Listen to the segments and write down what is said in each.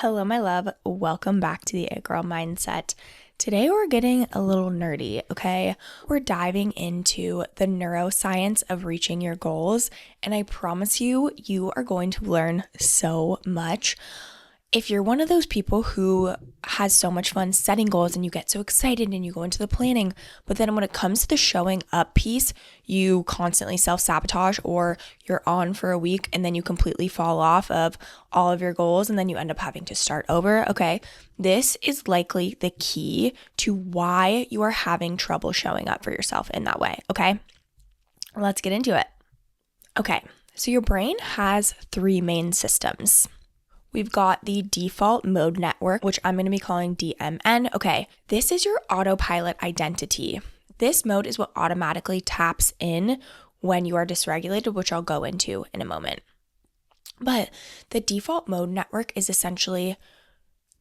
Hello, my love. Welcome back to the It Girl Mindset. Today we're getting a little nerdy, okay? We're diving into the neuroscience of reaching your goals, and I promise you, you are going to learn so much. If you're one of those people who has so much fun setting goals and you get so excited and you go into the planning, but then when it comes to the showing up piece, you constantly self-sabotage or you're on for a week and then you completely fall off of all of your goals and then you end up having to start over, okay? This is likely the key to why you are having trouble showing up for yourself in that way, okay? Let's get into it. Okay, so your brain has three main systems. We've got the default mode network, which I'm going to be calling DMN. Okay, this is your autopilot identity. This mode is what automatically taps in when you are dysregulated, which I'll go into in a moment. But the default mode network is essentially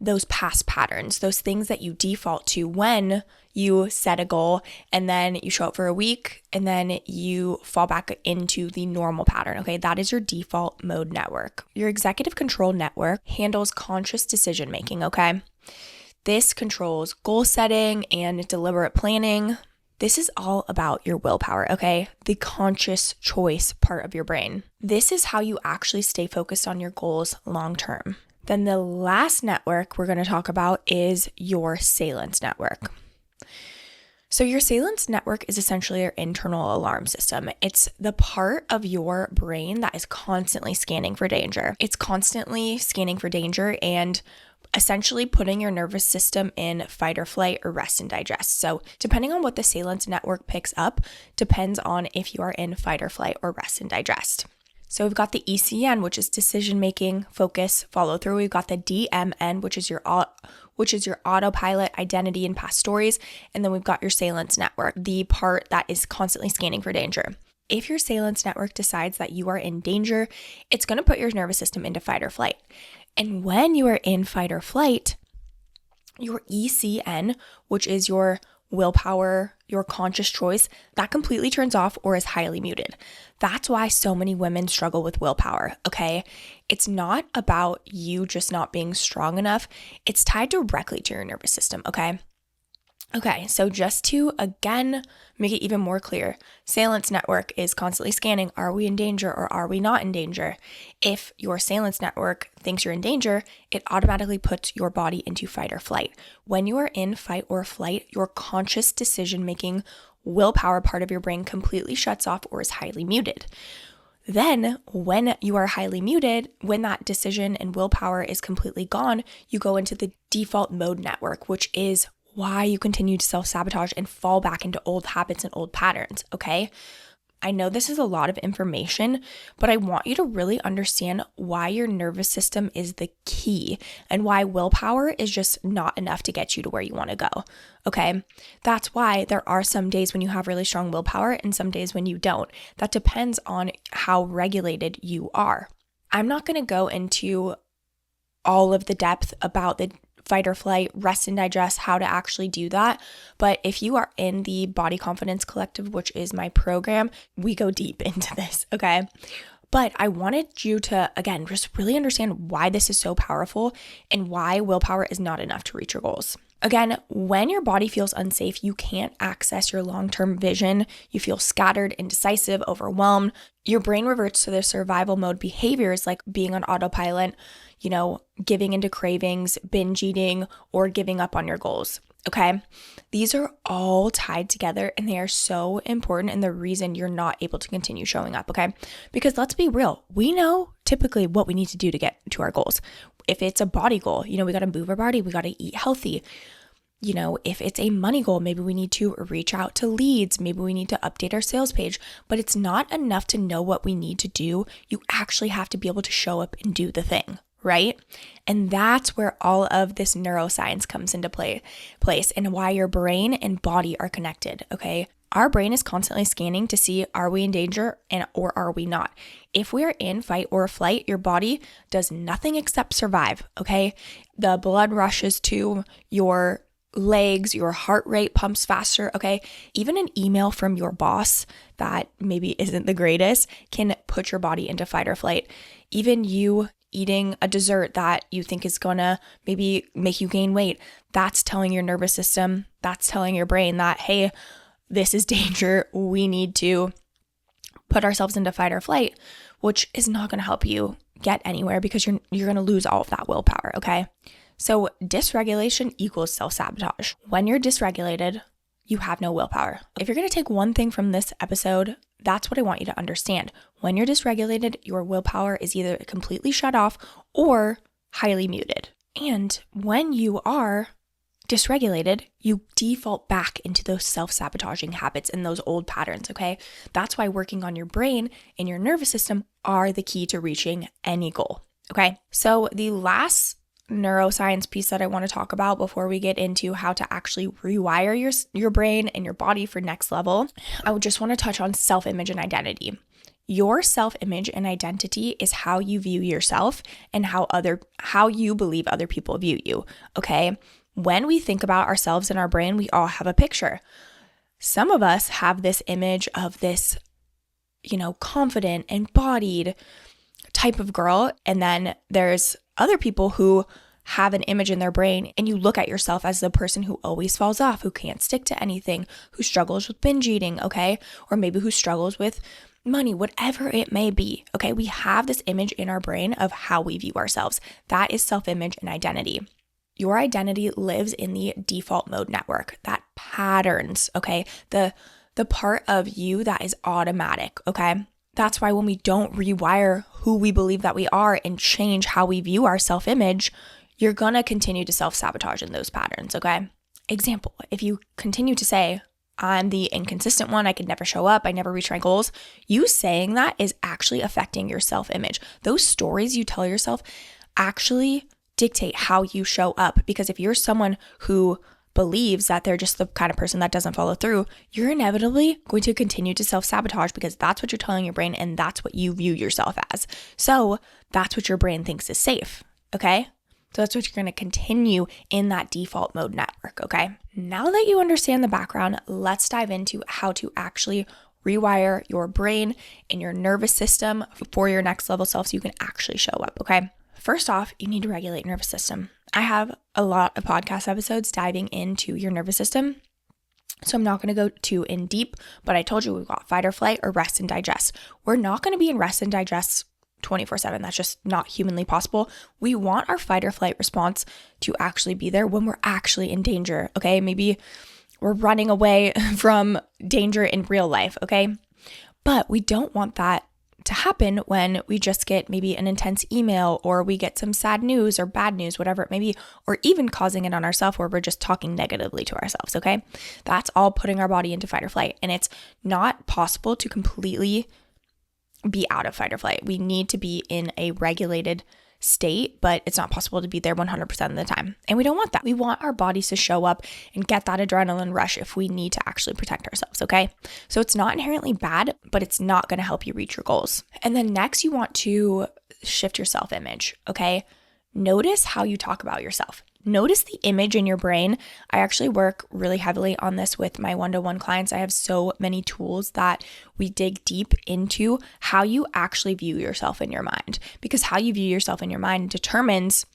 those past patterns, those things that you default to when you set a goal and then you show up for a week and then you fall back into the normal pattern, okay? That is your default mode network. Your executive control network handles conscious decision making, okay? This controls goal setting and deliberate planning. This is all about your willpower, okay? The conscious choice part of your brain. This is how you actually stay focused on your goals long term. Then the last network we're going to talk about is your Salience Network. So your Salience Network is essentially your internal alarm system. It's the part of your brain that is constantly scanning for danger. It's constantly scanning for danger and essentially putting your nervous system in fight or flight or rest and digest. So depending on what the Salience Network picks up, depends on if you are in fight or flight or rest and digest. So we've got the ECN, which is decision-making, focus, follow-through. We've got the DMN, which is your autopilot, identity, and past stories. And then we've got your Salience Network, the part that is constantly scanning for danger. If your Salience Network decides that you are in danger, it's going to put your nervous system into fight or flight. And when you are in fight or flight, your ECN, which is your willpower, your conscious choice, that completely turns off or is highly muted. That's why so many women struggle with willpower, okay? It's not about you just not being strong enough. It's tied directly to your nervous system, okay? Okay, so just to, again, make it even more clear, Salience Network is constantly scanning, are we in danger or are we not in danger? If your Salience Network thinks you're in danger, it automatically puts your body into fight or flight. When you are in fight or flight, your conscious decision-making willpower part of your brain completely shuts off or is highly muted. Then when you are highly muted, when that decision and willpower is completely gone, you go into the default mode network, which is why you continue to self-sabotage and fall back into old habits and old patterns, okay? I know this is a lot of information, but I want you to really understand why your nervous system is the key and why willpower is just not enough to get you to where you want to go, okay? That's why there are some days when you have really strong willpower and some days when you don't. That depends on how regulated you are. I'm not going to go into all of the depth about the fight or flight, rest and digest, how to actually do that. But if you are in the Body Confidence Collective, which is my program, we go deep into this, okay? But I wanted you to, again, just really understand why this is so powerful and why willpower is not enough to reach your goals. Again, when your body feels unsafe, you can't access your long-term vision. You feel scattered, indecisive, overwhelmed. Your brain reverts to the survival mode behaviors like being on autopilot, giving into cravings, binge eating, or giving up on your goals, okay? These are all tied together and they are so important and the reason you're not able to continue showing up, okay? Because let's be real, we know typically what we need to do to get to our goals. If it's a body goal, we got to move our body, we got to eat healthy. If it's a money goal, maybe we need to reach out to leads, maybe we need to update our sales page, but it's not enough to know what we need to do. You actually have to be able to show up and do the thing, right? And that's where all of this neuroscience comes into place and why your brain and body are connected, okay? Our brain is constantly scanning to see, are we in danger or are we not? If we are in fight or flight, your body does nothing except survive, okay? The blood rushes to your legs, your heart rate pumps faster, okay? Even an email from your boss that maybe isn't the greatest can put your body into fight or flight. Even you eating a dessert that you think is gonna maybe make you gain weight, that's telling your nervous system, that's telling your brain that, hey, this is danger. We need to put ourselves into fight or flight, which is not going to help you get anywhere because you're going to lose all of that willpower, okay? So dysregulation equals self-sabotage. When you're dysregulated, you have no willpower. If you're going to take one thing from this episode, that's what I want you to understand. When you're dysregulated, your willpower is either completely shut off or highly muted. And when you are dysregulated, you default back into those self-sabotaging habits and those old patterns, okay? That's why working on your brain and your nervous system are the key to reaching any goal, okay? So the last neuroscience piece that I want to talk about before we get into how to actually rewire your brain and your body for next level, I would just want to touch on self-image and identity. Your self-image and identity is how you view yourself and how you believe other people view you, okay? When we think about ourselves in our brain, we all have a picture. Some of us have this image of this, confident, embodied type of girl. And then there's other people who have an image in their brain and you look at yourself as the person who always falls off, who can't stick to anything, who struggles with binge eating, okay? Or maybe who struggles with money, whatever it may be, okay? We have this image in our brain of how we view ourselves. That is self-image and identity. Your identity lives in the default mode network, that patterns, okay? The part of you that is automatic, okay? That's why when we don't rewire who we believe that we are and change how we view our self-image, you're gonna continue to self-sabotage in those patterns, okay? Example, if you continue to say, I'm the inconsistent one, I could never show up, I never reach my goals, you saying that is actually affecting your self-image. Those stories you tell yourself actually dictate how you show up, because if you're someone who believes that they're just the kind of person that doesn't follow through, you're inevitably going to continue to self-sabotage because that's what you're telling your brain and that's what you view yourself as. So that's what your brain thinks is safe, okay? So that's what you're going to continue in that default mode network, okay? Now that you understand the background, let's dive into how to actually rewire your brain and your nervous system for your next level self so you can actually show up, okay? First off, you need to regulate your nervous system. I have a lot of podcast episodes diving into your nervous system, so I'm not going to go too in deep, but I told you we've got fight or flight or rest and digest. We're not going to be in rest and digest 24/7. That's just not humanly possible. We want our fight or flight response to actually be there when we're actually in danger, okay? Maybe we're running away from danger in real life, okay? But we don't want that to happen when we just get maybe an intense email or we get some sad news or bad news, whatever it may be, or even causing it on ourselves where we're just talking negatively to ourselves, okay? That's all putting our body into fight or flight. And it's not possible to completely be out of fight or flight. We need to be in a regulated state, but it's not possible to be there 100% of the time. And we don't want that. We want our bodies to show up and get that adrenaline rush if we need to actually protect ourselves, okay? So it's not inherently bad, but it's not going to help you reach your goals. And then next, you want to shift your self-image, okay? Notice how you talk about yourself. Notice the image in your brain. I actually work really heavily on this with my one-to-one clients. I have so many tools that we dig deep into how you actually view yourself in your mind, because how you view yourself in your mind determines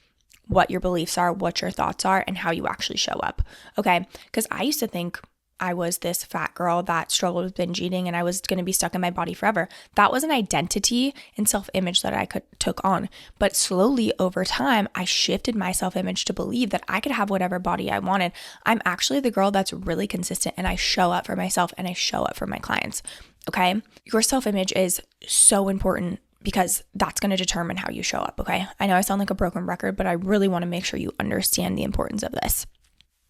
what your beliefs are, what your thoughts are, and how you actually show up. Okay, because I used to think I was this fat girl that struggled with binge eating and I was going to be stuck in my body forever. That was an identity and self-image that I took on. But slowly over time, I shifted my self-image to believe that I could have whatever body I wanted. I'm actually the girl that's really consistent and I show up for myself and I show up for my clients. Okay? Your self-image is so important because that's going to determine how you show up. Okay? I know I sound like a broken record, but I really want to make sure you understand the importance of this.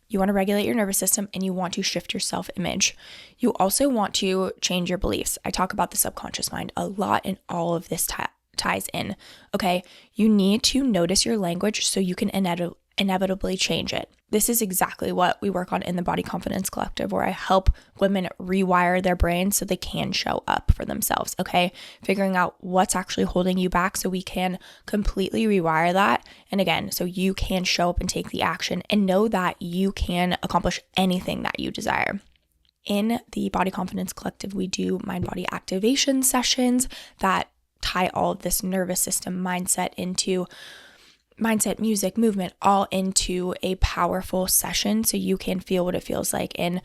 You want to regulate your nervous system and you want to shift your self-image. You also want to change your beliefs. I talk about the subconscious mind a lot and all of this ties in, okay? You need to notice your language so you can inevitably change it. This is exactly what we work on in the Body Confidence Collective, where I help women rewire their brains so they can show up for themselves, okay? Figuring out what's actually holding you back so we can completely rewire that. And again, so you can show up and take the action and know that you can accomplish anything that you desire. In the Body Confidence Collective, we do mind-body activation sessions that tie all of this nervous system mindset, music, movement, all into a powerful session so you can feel what it feels like and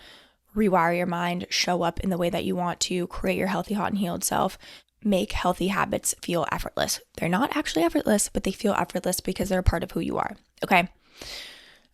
rewire your mind, show up in the way that you want to, create your healthy, hot, and healed self, make healthy habits feel effortless. They're not actually effortless, but they feel effortless because they're a part of who you are, okay?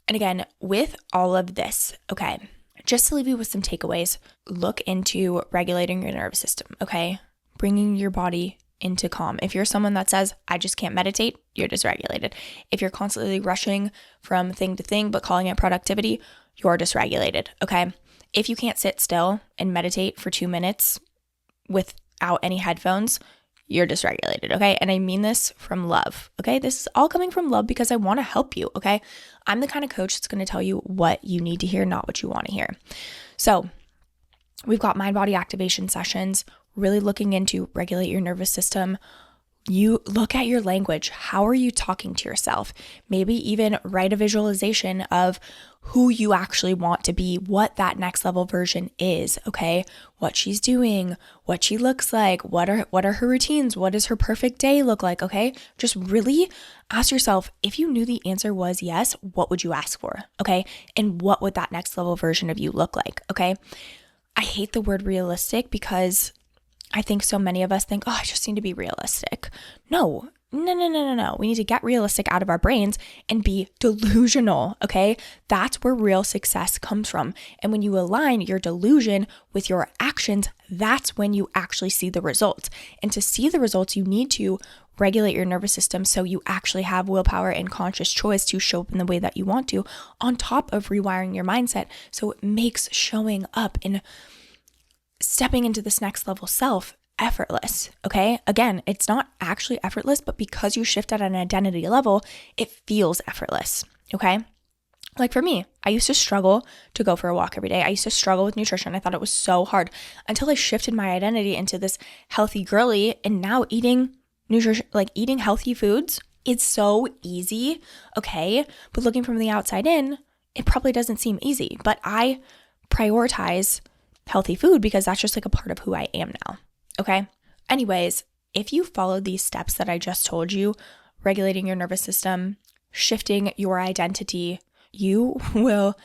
And again, with all of this, okay, just to leave you with some takeaways, look into regulating your nervous system, okay? Bringing your body into calm. If you're someone that says, I just can't meditate, you're dysregulated. If you're constantly rushing from thing to thing, but calling it productivity, you're dysregulated, okay? If you can't sit still and meditate for 2 minutes without any headphones, you're dysregulated, okay? And I mean this from love, okay? This is all coming from love because I want to help you, okay? I'm the kind of coach that's going to tell you what you need to hear, not what you want to hear. So we've got mind-body activation sessions, really looking into regulate your nervous system. You look at your language. How are you talking to yourself? Maybe even write a visualization of who you actually want to be, what that next level version is, okay? What she's doing, what she looks like, what are her routines, what does her perfect day look like, okay? Just really ask yourself, if you knew the answer was yes, what would you ask for, okay? And what would that next level version of you look like, okay? I hate the word realistic because I think so many of us think, oh, I just need to be realistic. No. We need to get realistic out of our brains and be delusional, okay? That's where real success comes from. And when you align your delusion with your actions, that's when you actually see the results. And to see the results, you need to regulate your nervous system so you actually have willpower and conscious choice to show up in the way that you want to, on top of rewiring your mindset so it makes showing up and stepping into this next level self effortless, okay? Again, it's not actually effortless, but because you shift at an identity level, it feels effortless, okay? Like for me, I used to struggle to go for a walk every day. I used to struggle with nutrition. I thought it was so hard until I shifted my identity into this healthy girly, and now eating nutrition, like eating healthy foods, it's so easy, okay? But looking from the outside in, it probably doesn't seem easy, but I prioritize healthy food because that's just like a part of who I am now. Okay. Anyways, if you follow these steps that I just told you, regulating your nervous system, shifting your identity, you will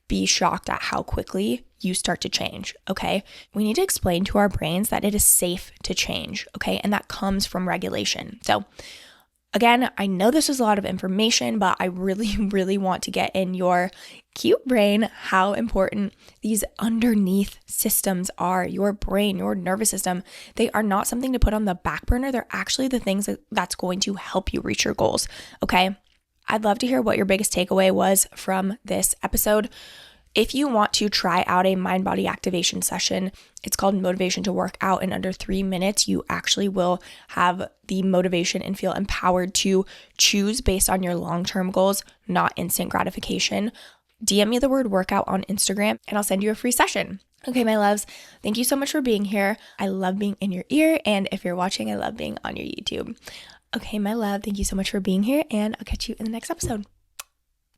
be shocked at how quickly you start to change. Okay. We need to explain to our brains that it is safe to change. Okay. And that comes from regulation. So again, I know this is a lot of information, but I really, really want to get in your cute brain how important these underneath systems are. Your brain, your nervous system, they are not something to put on the back burner. They're actually the things that's going to help you reach your goals, okay? I'd love to hear what your biggest takeaway was from this episode. If you want to try out a mind-body activation session, it's called Motivation to Work Out in under 3 minutes. You actually will have the motivation and feel empowered to choose based on your long-term goals, not instant gratification. DM me the word workout on Instagram and I'll send you a free session. Okay, my loves, thank you so much for being here. I love being in your ear, and if you're watching, I love being on your YouTube. Okay, my love, thank you so much for being here, and I'll catch you in the next episode.